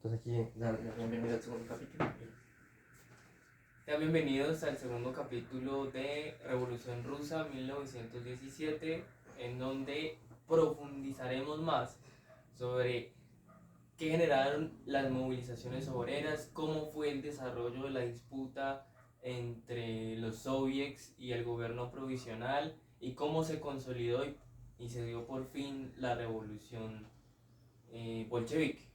Entonces aquí, darle la bienvenida al segundo capítulo. Sean bienvenidos al segundo capítulo de Revolución Rusa 1917, en donde profundizaremos más sobre qué generaron las movilizaciones obreras, cómo fue el desarrollo de la disputa entre los soviets y el gobierno provisional y cómo se consolidó y se dio por fin la revolución bolchevique.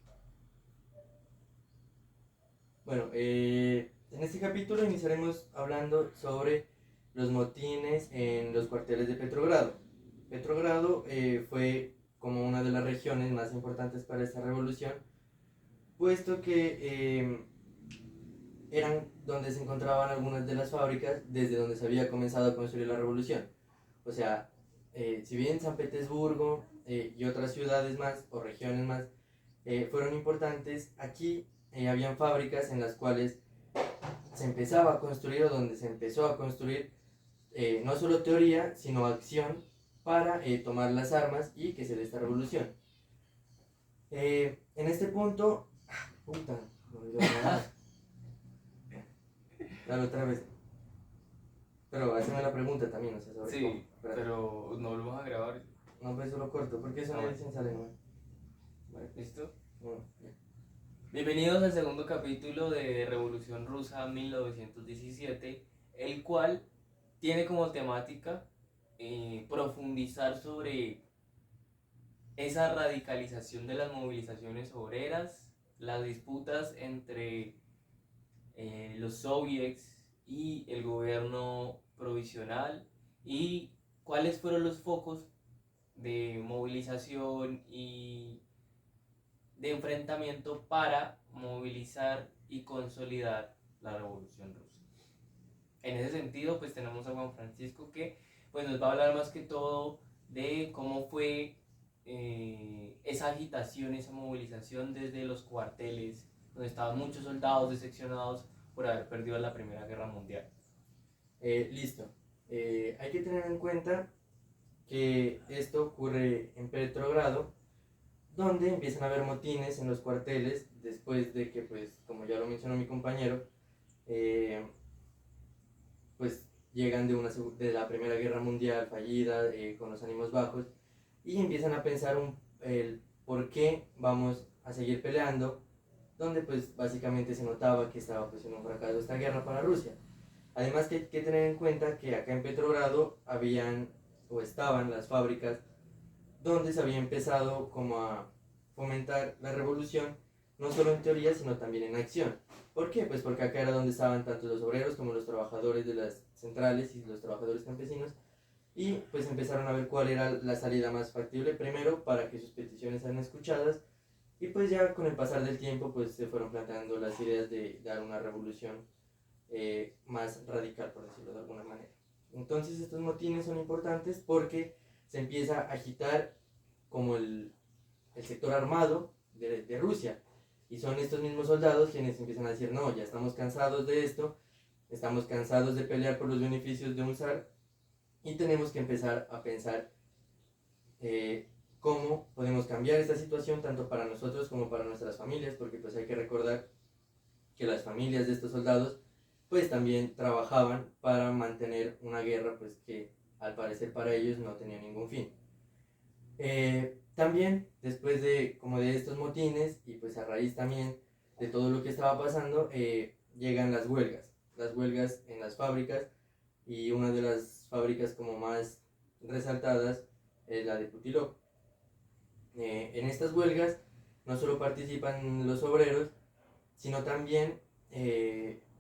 Bueno, en este capítulo iniciaremos hablando sobre los motines en los cuarteles de Petrogrado. Petrogrado fue como una de las regiones más importantes para esta revolución, puesto que eran donde se encontraban algunas de las fábricas desde donde se había comenzado a construir la revolución. O sea, si bien San Petersburgo y otras ciudades más o regiones más fueron importantes, aquí habían fábricas en las cuales se empezaba a construir o donde se empezó a construir no solo teoría, sino acción para tomar las armas y que se dé esta revolución. En este punto, puta, no me dio nada. Dale otra vez. Pero hazme la pregunta también, o sea, sobre cómo. Sí, Espérate. pero no lo vamos a grabar. No, pues solo corto, porque eso Ah, no bueno. dicen sale mal. Vale, ¿Listo? bueno, ya. Bienvenidos al segundo capítulo de Revolución Rusa 1917, el cual tiene como temática profundizar sobre esa radicalización de las movilizaciones obreras, las disputas entre los soviets y el gobierno provisional y cuáles fueron los focos de movilización y de enfrentamiento para movilizar y consolidar la revolución rusa. En ese sentido, pues tenemos a Juan Francisco que pues, nos va a hablar más que todo de cómo fue esa agitación, esa movilización desde los cuarteles, donde estaban muchos soldados decepcionados por haber perdido la Primera Guerra Mundial. Listo. Hay que tener en cuenta que esto ocurre en Petrogrado, donde empiezan a haber motines en los cuarteles después de que, pues, como ya lo mencionó mi compañero, pues llegan de la Primera Guerra Mundial fallida, con los ánimos bajos, y empiezan a pensar el por qué vamos a seguir peleando, donde pues básicamente se notaba que estaba pues en un fracaso esta guerra para Rusia. Además que hay que tener en cuenta que acá en Petrogrado habían o estaban las fábricas donde se había empezado como a fomentar la revolución, no solo en teoría, sino también en acción. ¿Por qué? Pues porque acá era donde estaban tanto los obreros como los trabajadores de las centrales y los trabajadores campesinos, y pues empezaron a ver cuál era la salida más factible, primero para que sus peticiones sean escuchadas, y pues ya con el pasar del tiempo pues se fueron planteando las ideas de dar una revolución más radical, por decirlo de alguna manera. Entonces estos motines son importantes porque se empieza a agitar como el sector armado de Rusia, y son estos mismos soldados quienes empiezan a decir, no, ya estamos cansados de esto, estamos cansados de pelear por los beneficios de un zar, y tenemos que empezar a pensar cómo podemos cambiar esta situación tanto para nosotros como para nuestras familias, porque pues hay que recordar que las familias de estos soldados pues también trabajaban para mantener una guerra pues que al parecer para ellos no tenía ningún fin. También después de como de estos motines y pues a raíz también de todo lo que estaba pasando, llegan las huelgas en las fábricas, y una de las fábricas como más resaltadas es la de Putilov. En estas huelgas no solo participan los obreros, sino también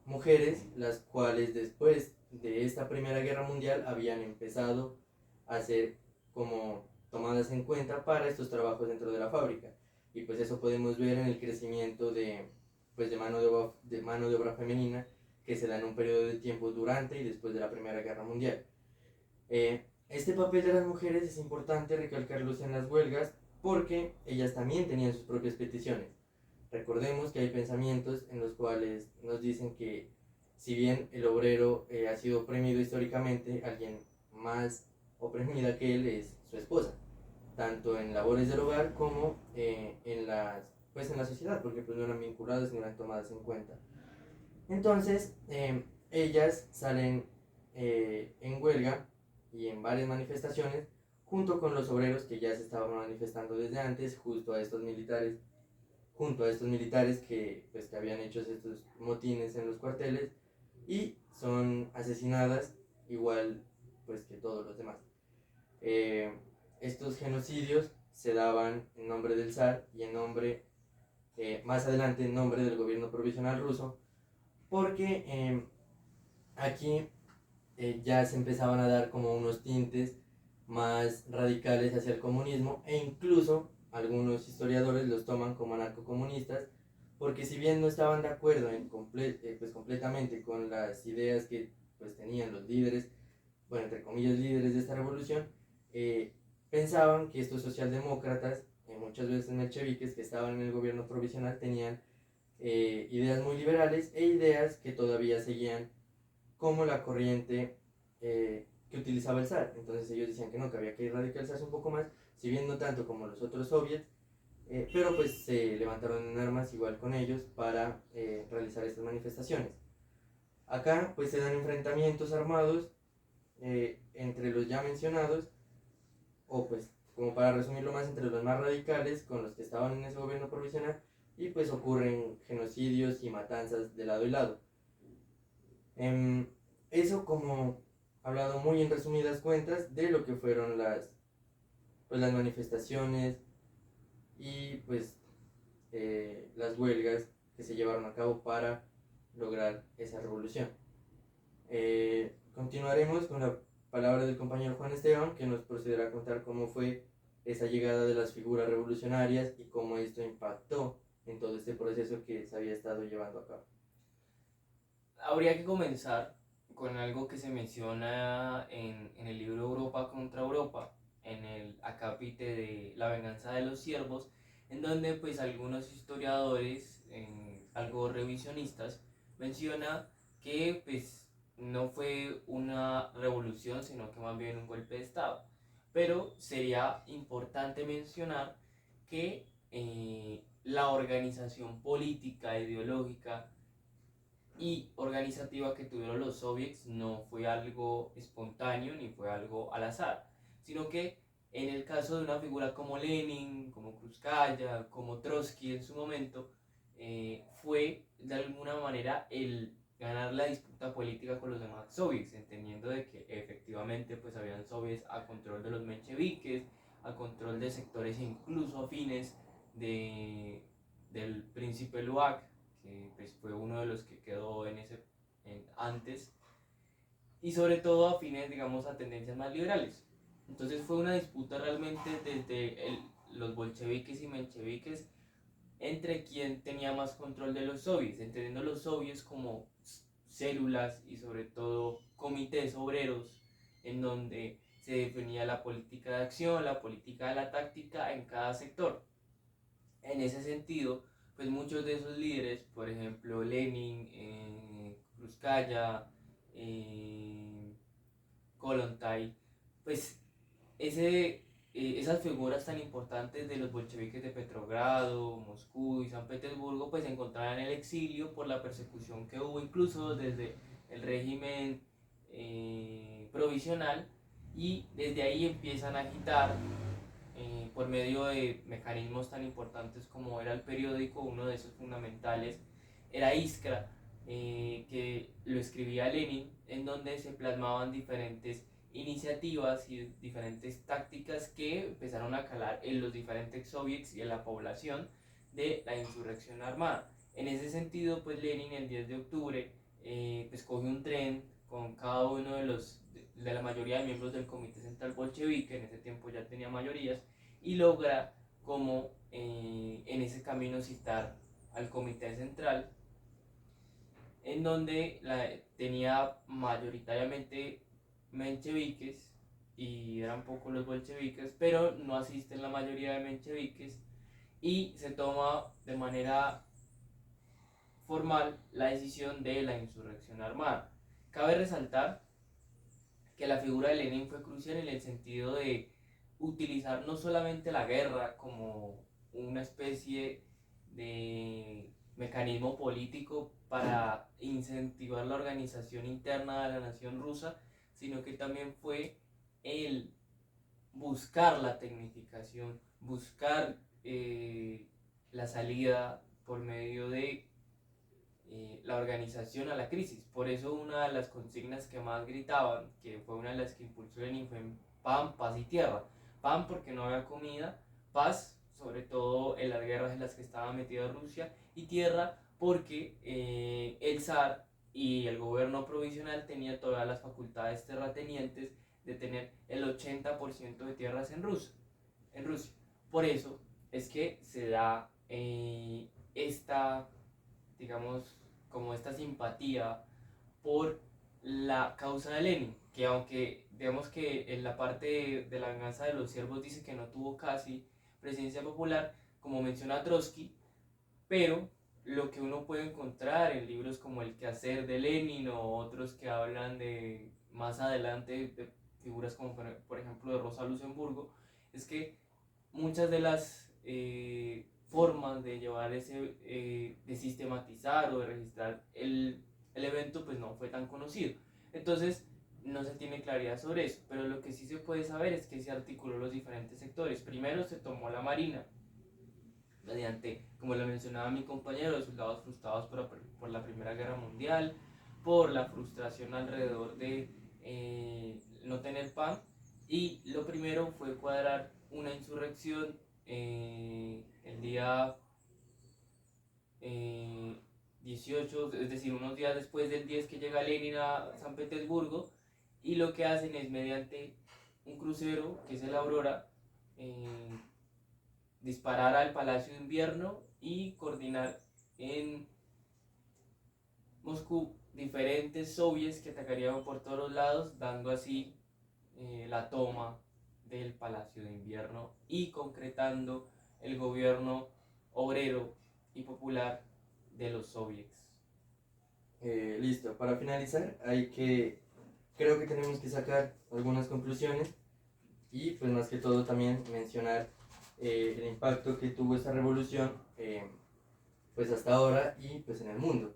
mujeres, las cuales después de esta Primera Guerra Mundial habían empezado a ser como tomadas en cuenta para estos trabajos dentro de la fábrica. Y pues eso podemos ver en el crecimiento pues de mano de obra femenina que se da en un periodo de tiempo durante y después de la Primera Guerra Mundial. Este papel de las mujeres es importante recalcarlos en las huelgas porque ellas también tenían sus propias peticiones. Recordemos que hay pensamientos en los cuales nos dicen que si bien el obrero ha sido oprimido históricamente, alguien más oprimida que él es su esposa, tanto en labores del hogar como en las pues en la sociedad, porque pues no eran vinculadas ni eran tomadas en cuenta. Entonces, ellas salen en huelga y en varias manifestaciones junto con los obreros que ya se estaban manifestando desde antes, justo a estos militares, junto a estos militares que, pues, que habían hecho estos motines en los cuarteles y son asesinadas igual pues que todos los demás. Eh, Estos genocidios se daban en nombre del zar y en nombre, más adelante en nombre del gobierno provisional ruso, porque aquí ya se empezaban a dar como unos tintes más radicales hacia el comunismo e incluso algunos historiadores los toman como anarcocomunistas porque si bien no estaban de acuerdo pues completamente con las ideas que pues tenían los líderes, bueno, entre comillas líderes de esta revolución, eh, pensaban que estos socialdemócratas, muchas veces mencheviques que estaban en el gobierno provisional, tenían ideas muy liberales e ideas que todavía seguían como la corriente que utilizaba el zar. Entonces ellos decían que no, que había que radicalizarse un poco más, si bien no tanto como los otros soviets, pero pues se levantaron en armas igual con ellos para realizar estas manifestaciones. Acá pues se dan enfrentamientos armados entre los ya mencionados, o pues como para resumirlo más, entre los más radicales con los que estaban en ese gobierno provisional, y pues ocurren genocidios y matanzas de lado y lado. Eso como hablado muy en resumidas cuentas de lo que fueron pues, las manifestaciones y pues las huelgas que se llevaron a cabo para lograr esa revolución. Continuaremos con la palabra del compañero Juan Esteban, que nos procederá a contar cómo fue esa llegada de las figuras revolucionarias y cómo esto impactó en todo este proceso que se había estado llevando a cabo. Habría que comenzar con algo que se menciona en el libro Europa contra Europa, en el acápite de La venganza de los siervos, en donde pues algunos historiadores, algo revisionistas, menciona que pues no fue una revolución, sino que más bien un golpe de estado. Pero sería importante mencionar que la organización política, ideológica y organizativa que tuvieron los soviets no fue algo espontáneo ni fue algo al azar, sino que en el caso de una figura como Lenin, como Krúpskaya, como Trotsky en su momento, fue de alguna manera el ganar la disputa política con los demás soviets, entendiendo de que efectivamente pues habían soviets a control de los mencheviques, a control de sectores incluso afines del príncipe Luak, que pues, fue uno de los que quedó antes, y sobre todo afines, digamos, a tendencias más liberales. Entonces fue una disputa realmente desde los bolcheviques y mencheviques entre quién tenía más control de los soviets, entendiendo los soviets como células y sobre todo comités obreros en donde se definía la política de acción, la política de la táctica en cada sector. En ese sentido, pues muchos de esos líderes, por ejemplo Lenin, Krúpskaya, Kollontai, pues esas figuras tan importantes de los bolcheviques de Petrogrado, Moscú y San Petersburgo, pues se encontraban en el exilio por la persecución que hubo incluso desde el régimen provisional, y desde ahí empiezan a agitar por medio de mecanismos tan importantes como era el periódico. Uno de esos fundamentales era Iskra, que lo escribía Lenin, en donde se plasmaban diferentes iniciativas y diferentes tácticas que empezaron a calar en los diferentes soviets y en la población de la insurrección armada. En ese sentido, pues Lenin el 10 de octubre pues coge un tren con cada uno de la mayoría de miembros del Comité Central Bolchevique, en ese tiempo ya tenía mayorías, y logra como en ese camino citar al Comité Central, en donde tenía mayoritariamente mencheviques y eran pocos los bolcheviques, pero no asisten la mayoría de mencheviques, y se toma de manera formal la decisión de la insurrección armada. Cabe resaltar que la figura de Lenin fue crucial en el sentido de utilizar no solamente la guerra como una especie de mecanismo político para incentivar la organización interna de la nación rusa, sino que también fue el buscar la tecnificación, buscar la salida por medio de la organización a la crisis. Por eso una de las consignas que más gritaban, que fue una de las que impulsó Lenin, fue pan, paz y tierra. Pan porque no había comida, paz sobre todo en las guerras en las que estaba metida Rusia, y tierra porque el zar y el gobierno provisional tenía todas las facultades terratenientes de tener el 80% de tierras en Rusia. Por eso es que se da esta, digamos, como esta simpatía por la causa de Lenin, que aunque digamos que en la parte de la venganza de los siervos dice que no tuvo casi presencia popular, como menciona Trotsky, pero lo que uno puede encontrar en libros como El quehacer de Lenin o otros que hablan de más adelante de figuras como por ejemplo de Rosa Luxemburgo, es que muchas de las formas de llevar de sistematizar o de registrar el evento, pues no fue tan conocido. Entonces, no se tiene claridad sobre eso, pero lo que sí se puede saber es que se articuló los diferentes sectores. Primero se tomó la Marina, mediante, como lo mencionaba mi compañero, los soldados frustrados por la Primera Guerra Mundial, por la frustración alrededor de no tener pan, y lo primero fue cuadrar una insurrección el día 18, es decir, unos días después del 10 que llega Lenin a San Petersburgo, y lo que hacen es mediante un crucero, que es el Aurora, eh, disparar al Palacio de Invierno y coordinar en Moscú diferentes soviets que atacarían por todos los lados, dando así la toma del Palacio de Invierno y concretando el gobierno obrero y popular de los soviets. Listo, para finalizar creo que tenemos que sacar algunas conclusiones y pues más que todo también mencionar el impacto que tuvo esta revolución pues hasta ahora y pues en el mundo.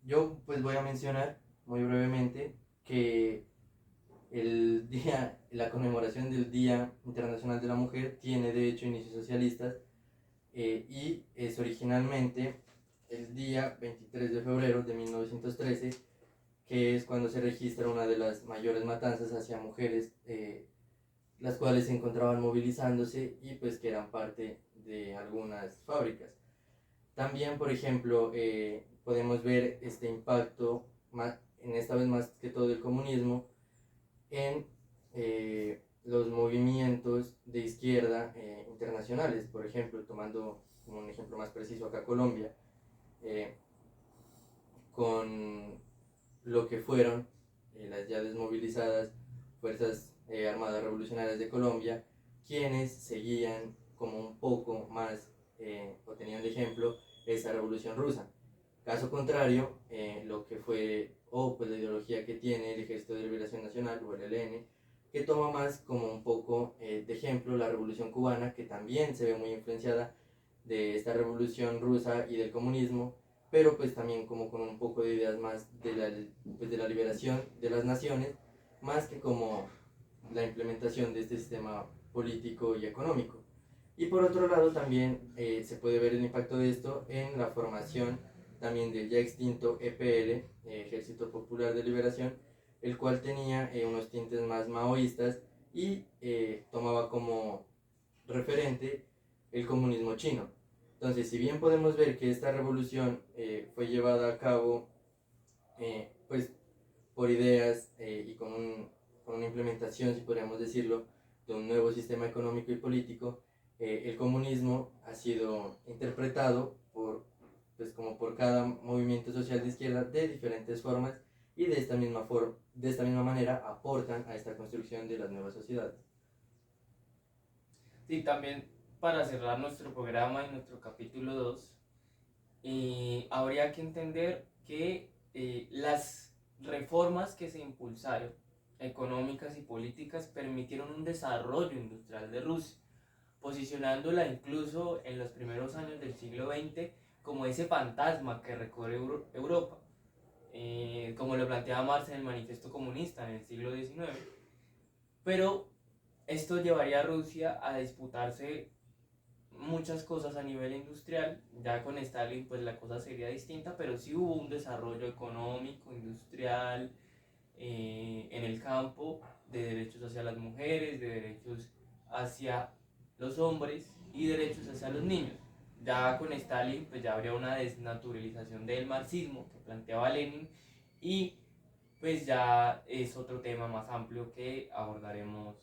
Yo pues voy a mencionar muy brevemente que la conmemoración del Día Internacional de la Mujer tiene de hecho inicios socialistas y es originalmente el día 23 de febrero de 1913, que es cuando se registra una de las mayores matanzas hacia mujeres, las cuales se encontraban movilizándose y pues que eran parte de algunas fábricas. También, por ejemplo, podemos ver este impacto, en esta vez más que todo del comunismo, en los movimientos de izquierda internacionales. Por ejemplo, tomando como un ejemplo más preciso acá Colombia, con lo que fueron las ya desmovilizadas Fuerzas Armadas Revolucionarias de Colombia, quienes seguían como un poco más o tenían de ejemplo esa revolución rusa. Caso contrario, lo que fue o pues la ideología que tiene el Ejército de Liberación Nacional o el ELN, que toma más como un poco de ejemplo la revolución cubana, que también se ve muy influenciada de esta revolución rusa y del comunismo, pero pues también como con un poco de ideas más de la liberación de las naciones, más que como la implementación de este sistema político y económico. Y por otro lado también se puede ver el impacto de esto en la formación también del ya extinto EPL, Ejército Popular de Liberación, el cual tenía unos tintes más maoístas y tomaba como referente el comunismo chino. Entonces, si bien podemos ver que esta revolución fue llevada a cabo pues por ideas y con una implementación, si podríamos decirlo, de un nuevo sistema económico y político, el comunismo ha sido interpretado pues como por cada movimiento social de izquierda de diferentes formas y de esta misma manera aportan a esta construcción de las nuevas sociedades. Sí, también para cerrar nuestro programa y nuestro capítulo 2, habría que entender que las reformas que se impulsaron, económicas y políticas, permitieron un desarrollo industrial de Rusia. posicionándola incluso en los primeros años del siglo XX como ese fantasma que recorre Europa, como lo planteaba Marx en el Manifiesto Comunista en el siglo XIX. Pero esto llevaría a Rusia a disputarse muchas cosas a nivel industrial. Ya con Stalin pues la cosa sería distinta, pero sí hubo un desarrollo económico, industrial, en el campo, de derechos hacia las mujeres, de derechos hacia los hombres y derechos hacia los niños. Ya con Stalin pues ya habría una desnaturalización del marxismo que planteaba Lenin, y pues ya es otro tema más amplio que abordaremos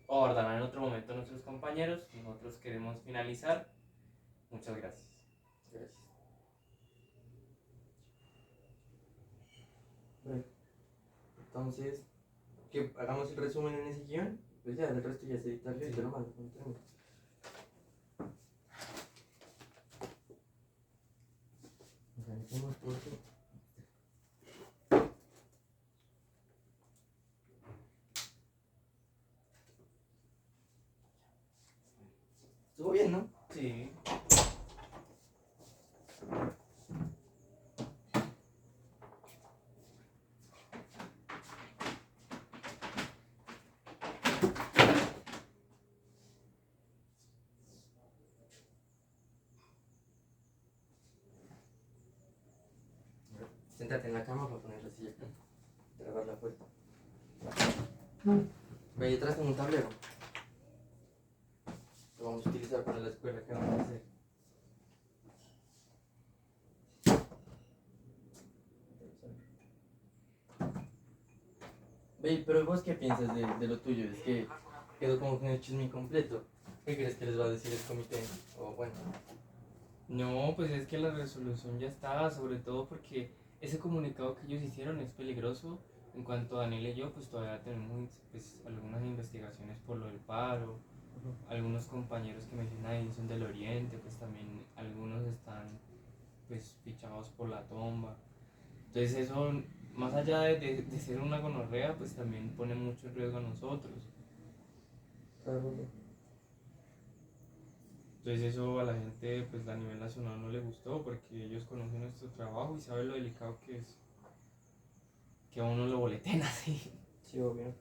o abordarán en otro momento nuestros compañeros. Nosotros queremos finalizar. Muchas gracias. Gracias. Bueno, entonces, que hagamos el resumen en ese guión, pues ya, el resto ya es editarlo y te lo mando cuando termine. Organicemos porque estuvo bien, ¿no? Sí. Siéntate en la cama para poner la silla acá. Trabar la puerta. Ve, detrás tengo un tablero. Lo vamos a utilizar para la escuela que vamos a hacer. Ve, pero vos qué piensas de lo tuyo? Es que quedó como que un chisme incompleto. ¿Qué crees que les va a decir el comité? O bueno, No, pues es que la resolución ya está, sobre todo porque ese comunicado que ellos hicieron es peligroso. En cuanto a Daniel y yo, pues todavía tenemos pues, algunas investigaciones por lo del paro. Algunos compañeros que mencionan ahí son del Oriente, pues también algunos están pues fichados por la tomba. Entonces eso, más allá de ser una gonorrea, pues también pone mucho en riesgo a nosotros. claro. Entonces eso a la gente pues a nivel nacional no le gustó, porque ellos conocen nuestro trabajo y saben lo delicado que es que a uno lo boleten así. Sí, obvio.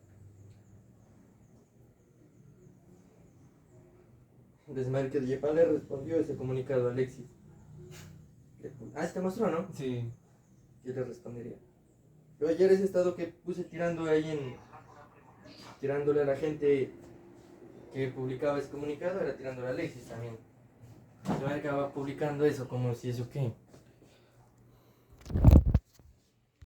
Desmadre que Yepa le respondió ese comunicado a Alexis. Ah, te mostró, ¿no? Sí. Yo le respondería. Yo ayer ese estado que puse tirando ahí tirándole a la gente que publicaba ese comunicado, era tirándole a Alexis también. Yo acababa publicando eso como si eso qué.